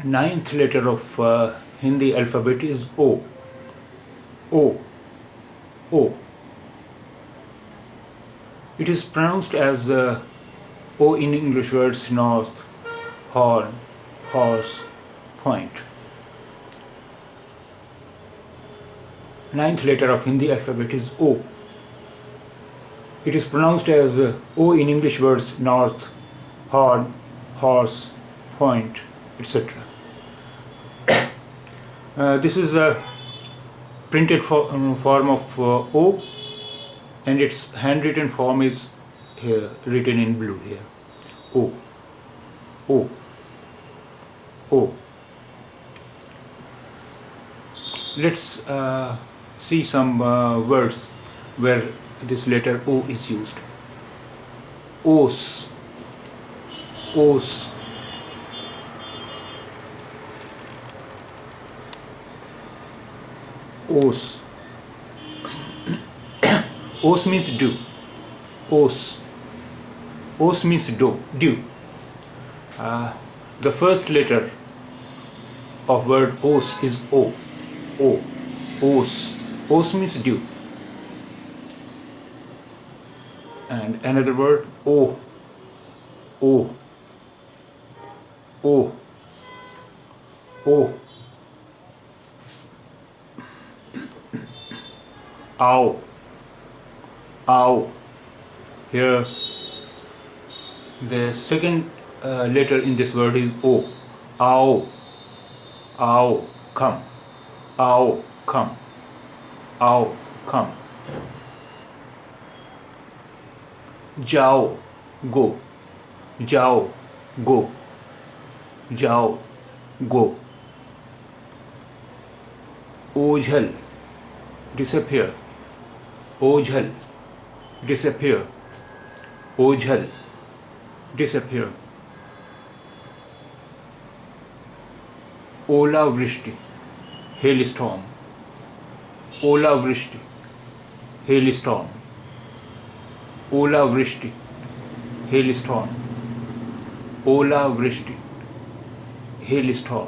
Ninth letter of Hindi alphabet is O. O. O. It is pronounced as O in English words north, horn, horse, point. Ninth letter of Hindi alphabet is O. It is pronounced as O in English words north, horn, horse, point, etc. This is a printed form of O, and its handwritten form is here, written in blue here. O. O. O. Let's see some words where this letter O is used. Os. Os. Os. Os means do. Os. Os means do. Dew. The first letter of word os is O. O. Os. Os means dew. And another word O. O. O. O. Ow. Ow. Here the second letter in this word is O. Ow. Ow. Come. Ow. Come. Ow. Come. Jao. Go. Jao. Go. Jao. Go. Ojhal. Disappear. Ojhal. Disappear. Ojhal. Disappear. Ola vrishti. Hailstorm. Ola vrishti. Hailstorm. Ola vrishti. Hailstorm. Ola vrishti. Hailstorm.